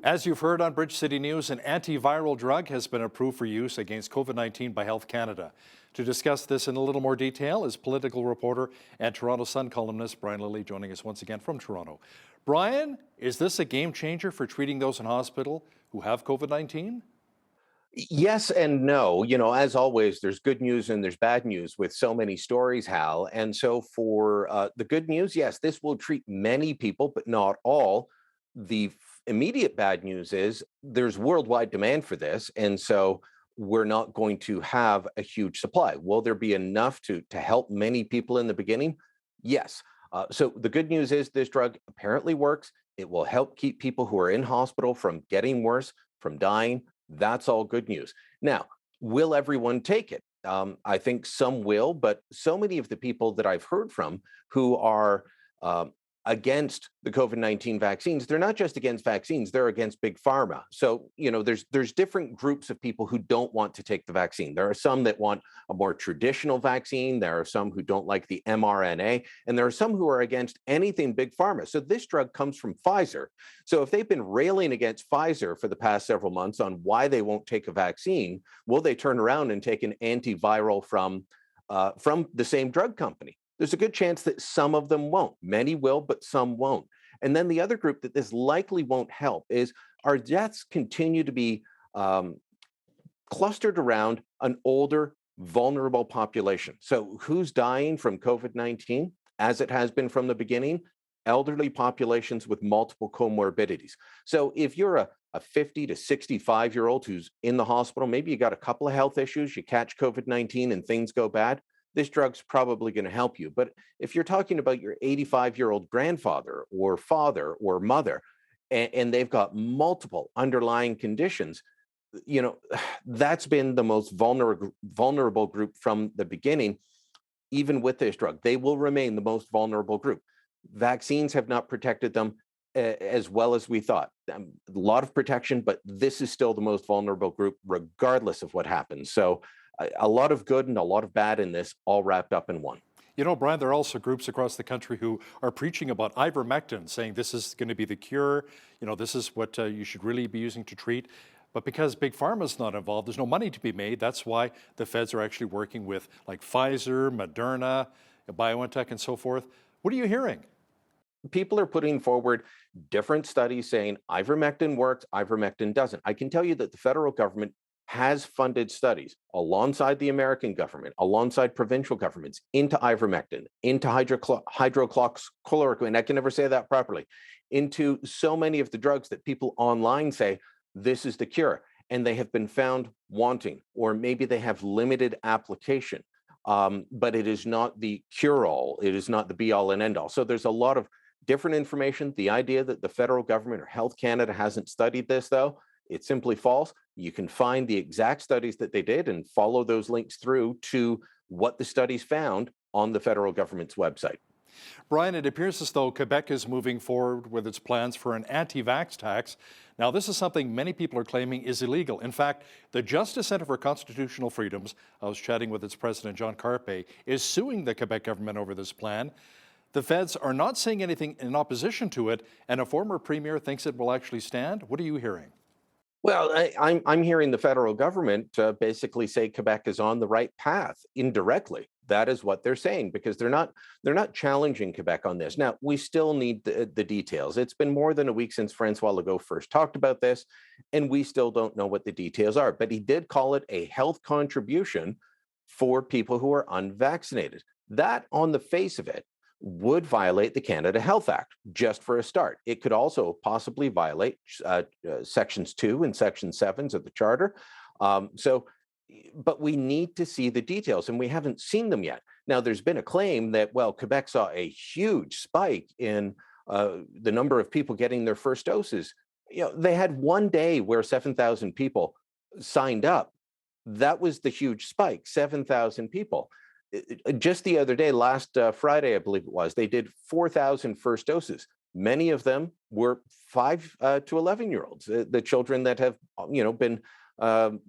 As you've heard on Bridge City News, an antiviral drug has been approved for use against COVID-19 by Health Canada. To discuss this in a little more detail is political reporter and Toronto Sun columnist Brian Lilley joining us once again from Toronto. Brian, is this a game changer for treating those in hospital who have COVID-19? Yes and no. As always, there's good news and there's bad news with so many stories, Hal. And so, for the good news, yes, this will treat many people, but not all. The immediate bad news is there's worldwide demand for this. And so, we're not going to have a huge supply. Will there be enough to help many people in the beginning? Yes. So, the good news is this drug apparently works. It will help keep people who are in hospital from getting worse, from dying. That's all good news. Now, will everyone take it? I think some will, but so many of the people that I've heard from who are against the COVID-19 vaccines, they're not just against vaccines, they're against big pharma. So, there's different groups of people who don't want to take the vaccine. There are some that want a more traditional vaccine. There are some who don't like the mRNA, and there are some who are against anything big pharma. So this drug comes from Pfizer. So if they've been railing against Pfizer for the past several months on why they won't take a vaccine, will they turn around and take an antiviral from the same drug company? There's a good chance that some of them won't. Many will, but some won't. And then the other group that this likely won't help is our deaths continue to be clustered around an older, vulnerable population. So who's dying from COVID-19, as it has been from the beginning? Elderly populations with multiple comorbidities. So if you're a 50 to 65-year-old who's in the hospital, maybe you got a couple of health issues, you catch COVID-19 and things go bad, this drug's probably going to help you. But if you're talking about your 85-year-old grandfather or father or mother, and they've got multiple underlying conditions, you know, that's been the most vulnerable group from the beginning. Even with this drug, they will remain the most vulnerable group. Vaccines have not protected them as well as we thought. A lot of protection, but this is still the most vulnerable group, regardless of what happens. So a lot of good and a lot of bad in this, all wrapped up in one. You know, Brian, there are also groups across the country who are preaching about ivermectin, saying this is going to be the cure. You know, this is what you should really be using to treat. But because Big Pharma's not involved, there's no money to be made. That's why the feds are actually working with like Pfizer, Moderna, BioNTech, and so forth. What are you hearing? People are putting forward different studies saying ivermectin works, ivermectin doesn't. I can tell you that the federal government has funded studies alongside the American government, alongside provincial governments, into ivermectin, into hydroxychloroquine, I can never say that properly, into so many of the drugs that people online say, this is the cure. And they have been found wanting, or maybe they have limited application, but it is not the cure-all. It is not the be-all and end-all. So there's a lot of different information. The idea that the federal government or Health Canada hasn't studied this, though, it's simply false. You can find the exact studies that they did and follow those links through to what the studies found on the federal government's website. Brian, it appears as though Quebec is moving forward with its plans for an anti-vax tax. Now, this is something many people are claiming is illegal. In fact, the Justice Centre for Constitutional Freedoms, I was chatting with its president, John Carpe, is suing the Quebec government over this plan. The feds are not saying anything in opposition to it, and a former premier thinks it will actually stand. What are you hearing? Well, I'm hearing the federal government basically say Quebec is on the right path indirectly. That is what they're saying, because they're not challenging Quebec on this. Now, we still need the details. It's been more than a week since Francois Legault first talked about this, and we still don't know what the details are. But he did call it a health contribution for people who are unvaccinated. That, on the face of it, would violate the Canada Health Act, just for a start. It could also possibly violate Sections 2 and Section 7 of the Charter. But we need to see the details, and we haven't seen them yet. Now, there's been a claim that, well, Quebec saw a huge spike in the number of people getting their first doses. You know, they had one day where 7,000 people signed up. That was the huge spike, 7,000 people. Just the other day, last Friday, I believe it was, they did 4,000 first doses. Many of them were 5 to 11-year-olds, the children that have, been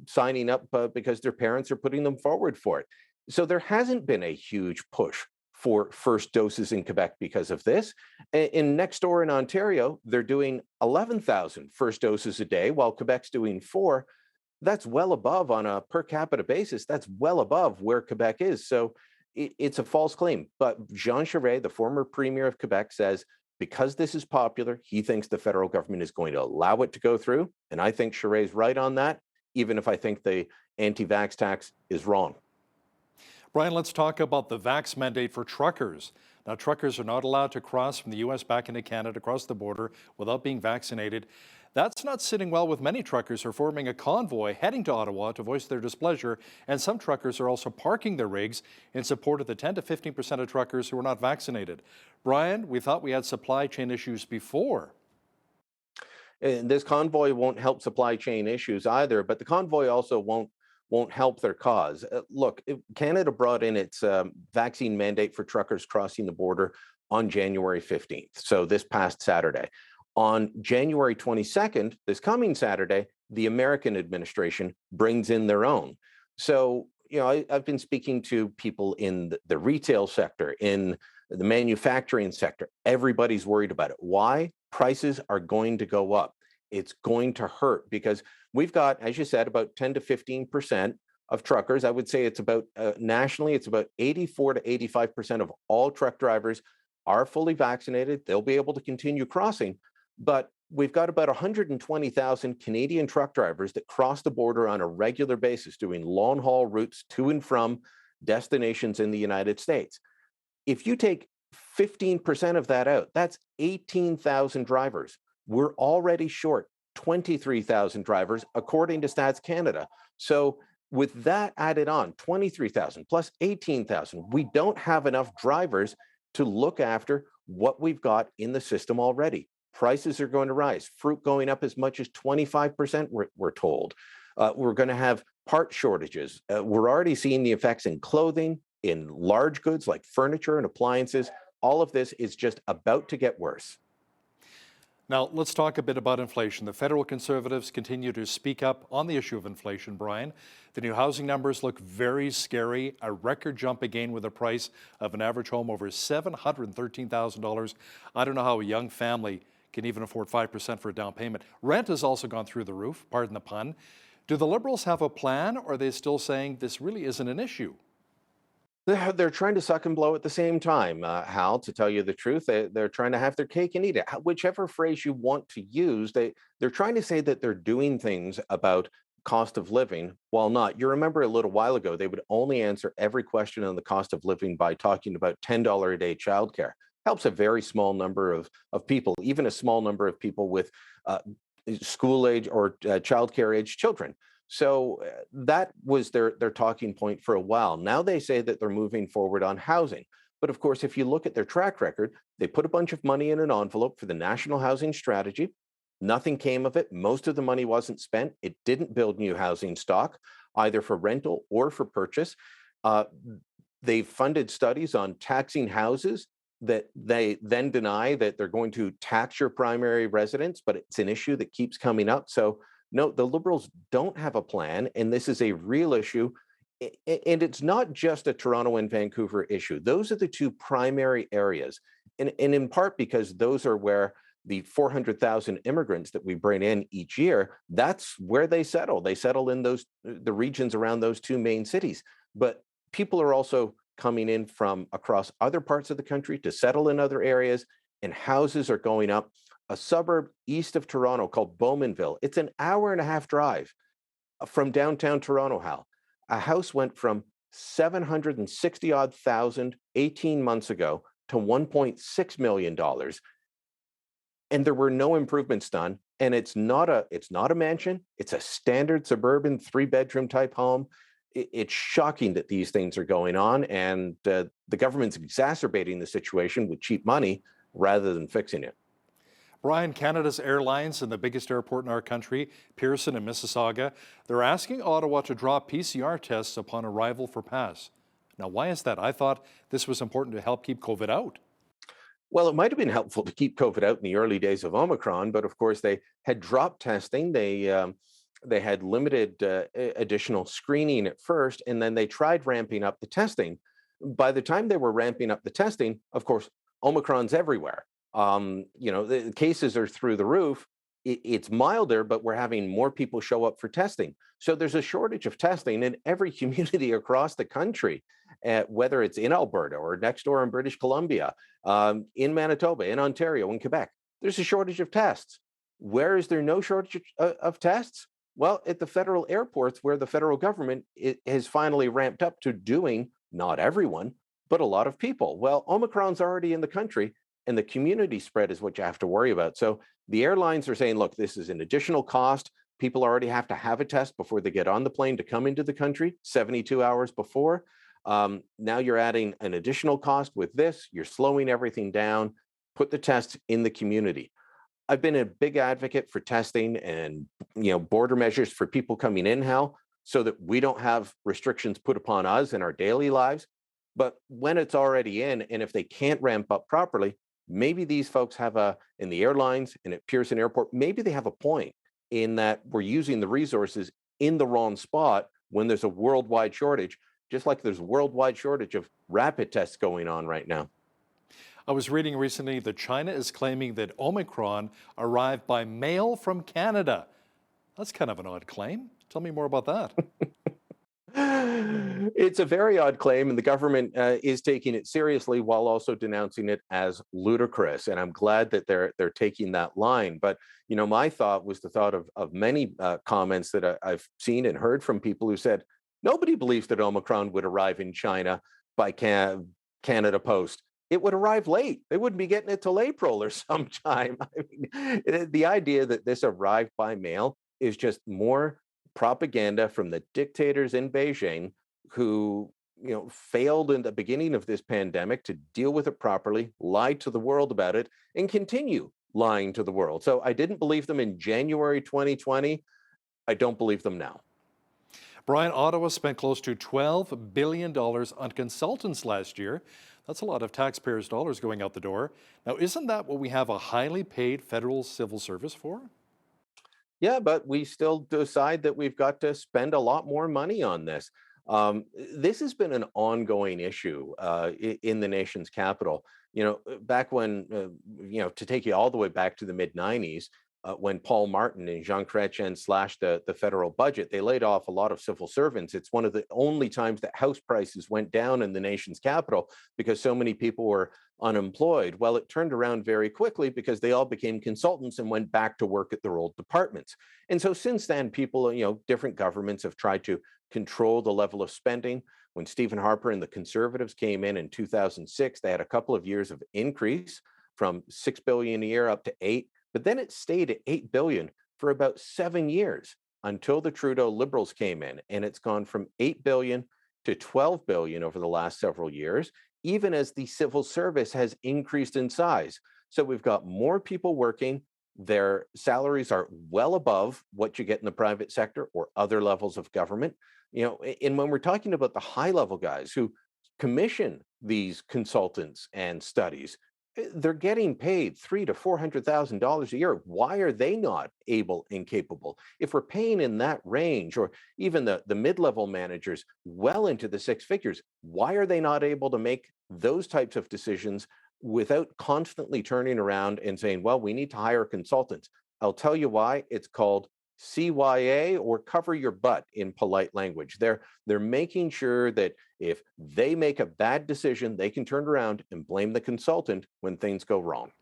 signing up because their parents are putting them forward for it. So there hasn't been a huge push for first doses in Quebec because of this. In next door in Ontario, they're doing 11,000 first doses a day, while Quebec's doing 4. That's well above on a per capita basis. That's well above where Quebec is. So it's a false claim. But Jean Charest, the former premier of Quebec, says because this is popular, he thinks the federal government is going to allow it to go through. And I think Charest's right on that, even if I think the anti-vax tax is wrong. Brian, let's talk about the vax mandate for truckers. Now, truckers are not allowed to cross from the U.S. back into Canada across the border without being vaccinated. That's not sitting well with many truckers who are forming a convoy heading to Ottawa to voice their displeasure. And some truckers are also parking their rigs in support of the 10 to 15% of truckers who are not vaccinated. Brian, we thought we had supply chain issues before. And this convoy won't help supply chain issues either, but the convoy also won't help their cause. Look, Canada brought in its vaccine mandate for truckers crossing the border on January 15th, so this past Saturday. On January 22nd, this coming Saturday, the American administration brings in their own. So, I've been speaking to people in the retail sector, in the manufacturing sector. Everybody's worried about it. Why? Prices are going to go up. It's going to hurt because we've got, as you said, about 10 to 15% of truckers. I would say it's about nationally, it's about 84 to 85% of all truck drivers are fully vaccinated. They'll be able to continue crossing. But we've got about 120,000 Canadian truck drivers that cross the border on a regular basis, doing long haul routes to and from destinations in the United States. If you take 15% of that out, that's 18,000 drivers. We're already short 23,000 drivers, according to Stats Canada. So with that added on, 23,000 plus 18,000, we don't have enough drivers to look after what we've got in the system already. Prices are going to rise. Fruit going up as much as 25%, we're told. We're going to have part shortages. We're already seeing the effects in clothing, in large goods like furniture and appliances. All of this is just about to get worse. Now, let's talk a bit about inflation. The federal Conservatives continue to speak up on the issue of inflation, Brian. The new housing numbers look very scary. A record jump again with the price of an average home over $713,000. I don't know how a young family can even afford 5% for a down payment. Rent has also gone through the roof, pardon the pun. Do the Liberals have a plan, or are they still saying this really isn't an issue? They're trying to suck and blow at the same time, Hal, to tell you the truth. They're trying to have their cake and eat it. Whichever phrase you want to use, they're trying to say that they're doing things about cost of living while not. You remember a little while ago, they would only answer every question on the cost of living by talking about $10 a day childcare. Helps a very small number of people, even a small number of people with school age or childcare age children. So that was their talking point for a while. Now they say that they're moving forward on housing. But of course, if you look at their track record, they put a bunch of money in an envelope for the National Housing Strategy. Nothing came of it. Most of the money wasn't spent. It didn't build new housing stock, either for rental or for purchase. They funded studies on taxing houses that they then deny that they're going to tax your primary residence, but it's an issue that keeps coming up. So no, the Liberals don't have a plan, and this is a real issue. And it's not just a Toronto and Vancouver issue. Those are the two primary areas. And in part because those are where the 400,000 immigrants that we bring in each year, that's where they settle. They settle in the regions around those two main cities. But people are also coming in from across other parts of the country to settle in other areas, and houses are going up. A suburb east of Toronto called Bowmanville, it's an hour and a half drive from downtown Toronto, Hal. A house went from 760 odd thousand 18 months ago to $1.6 million. And there were no improvements done. And it's not a mansion, it's a standard suburban 3-bedroom type home. It's shocking that these things are going on, and the government's exacerbating the situation with cheap money rather than fixing it. Brian, Canada's airlines and the biggest airport in our country, Pearson and Mississauga, they're asking Ottawa to drop PCR tests upon arrival for pass. Now, why is that? I thought this was important to help keep COVID out. Well, it might have been helpful to keep COVID out in the early days of Omicron, but of course they had dropped testing. They had limited additional screening at first, and then they tried ramping up the testing. By the time they were ramping up the testing, of course, Omicron's everywhere. The cases are through the roof. It's milder, but we're having more people show up for testing. So there's a shortage of testing in every community across the country, whether it's in Alberta or next door in British Columbia, in Manitoba, in Ontario, in Quebec. There's a shortage of tests. Where is there no shortage of tests? Well, at the federal airports, where the federal government has finally ramped up to doing not everyone, but a lot of people. Well, Omicron's already in the country, and the community spread is what you have to worry about. So the airlines are saying, look, this is an additional cost. People already have to have a test before they get on the plane to come into the country, 72 hours before. Now you're adding an additional cost with this. You're slowing everything down. Put the tests in the community. I've been a big advocate for testing and border measures for people coming in, Hal, so that we don't have restrictions put upon us in our daily lives. But when it's already in, and if they can't ramp up properly, maybe these folks in the airlines and at Pearson Airport, maybe they have a point in that we're using the resources in the wrong spot when there's a worldwide shortage, just like there's a worldwide shortage of rapid tests going on right now. I was reading recently that China is claiming that Omicron arrived by mail from Canada. That's kind of an odd claim. Tell me more about that. It's a very odd claim, and the government is taking it seriously while also denouncing it as ludicrous. And I'm glad that they're taking that line. But my thought was the thought of many comments that I've seen and heard from people who said nobody believes that Omicron would arrive in China by Canada Post. It would arrive late. They wouldn't be getting it till April or sometime. I mean, the idea that this arrived by mail is just more propaganda from the dictators in Beijing who failed in the beginning of this pandemic to deal with it properly, lied to the world about it, and continue lying to the world. So I didn't believe them in January 2020. I don't believe them now. Brian, Ottawa spent close to $12 billion on consultants last year. That's a lot of taxpayers' dollars going out the door. Now, isn't that what we have a highly paid federal civil service for? Yeah, but we still decide that we've got to spend a lot more money on this. This has been an ongoing issue in the nation's capital. Back when, to take you all the way back to the mid 90s, when Paul Martin and Jean Chrétien slashed the federal budget, they laid off a lot of civil servants. It's one of the only times that house prices went down in the nation's capital because so many people were unemployed. Well, it turned around very quickly because they all became consultants and went back to work at their old departments. And so since then, people, different governments have tried to control the level of spending. When Stephen Harper and the Conservatives came in 2006, they had a couple of years of increase from $6 billion a year up to $8 billion. But then it stayed at $8 billion for about 7 years until the Trudeau Liberals came in. And it's gone from $8 billion to $12 billion over the last several years, even as the civil service has increased in size. So we've got more people working. Their salaries are well above what you get in the private sector or other levels of government. And when we're talking about the high level guys who commission these consultants and studies, they're getting paid $300,000 to $400,000 a year. Why are they not able and capable? If we're paying in that range, or even the mid-level managers well into the six figures, why are they not able to make those types of decisions without constantly turning around and saying, well, we need to hire consultants? I'll tell you why. It's called CYA, or cover your butt in polite language. They're making sure that if they make a bad decision, they can turn around and blame the consultant when things go wrong.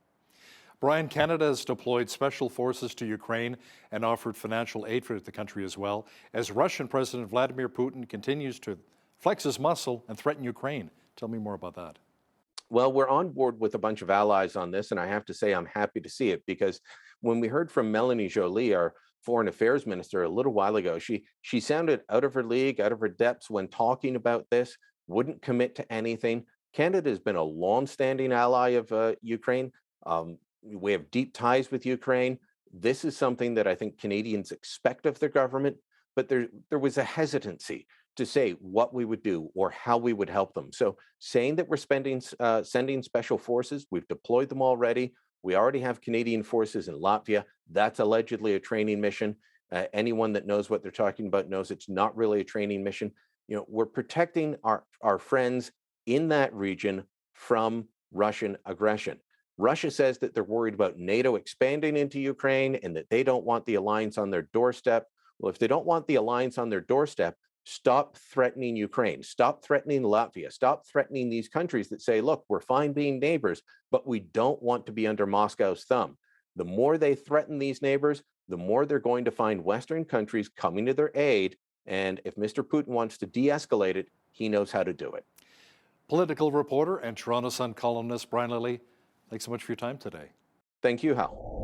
Brian, Canada has deployed special forces to Ukraine and offered financial aid for the country as well, as Russian President Vladimir Putin continues to flex his muscle and threaten Ukraine. Tell me more about that. Well, we're on board with a bunch of allies on this, and I have to say I'm happy to see it, because when we heard from Melanie Joly, our foreign affairs minister, a little while ago, she sounded out of her league, out of her depths when talking about this, wouldn't commit to anything. Canada has been a long-standing ally of Ukraine. We have deep ties with Ukraine. This is something that I think Canadians expect of their government, but there was a hesitancy to say what we would do or how we would help them. So saying that we're sending special forces, we've deployed them already. We already have Canadian forces in Latvia. That's allegedly a training mission. Anyone that knows what they're talking about knows it's not really a training mission. We're protecting our friends in that region from Russian aggression. Russia says that they're worried about NATO expanding into Ukraine and that they don't want the alliance on their doorstep. Well, if they don't want the alliance on their doorstep, stop threatening Ukraine, stop threatening Latvia, stop threatening these countries that say, look, we're fine being neighbors, but we don't want to be under Moscow's thumb. The more they threaten these neighbors, the more they're going to find Western countries coming to their aid. And if Mr. Putin wants to de-escalate it, he knows how to do it. Political reporter and Toronto Sun columnist Brian Lilley, thanks so much for your time today. Thank you, Hal.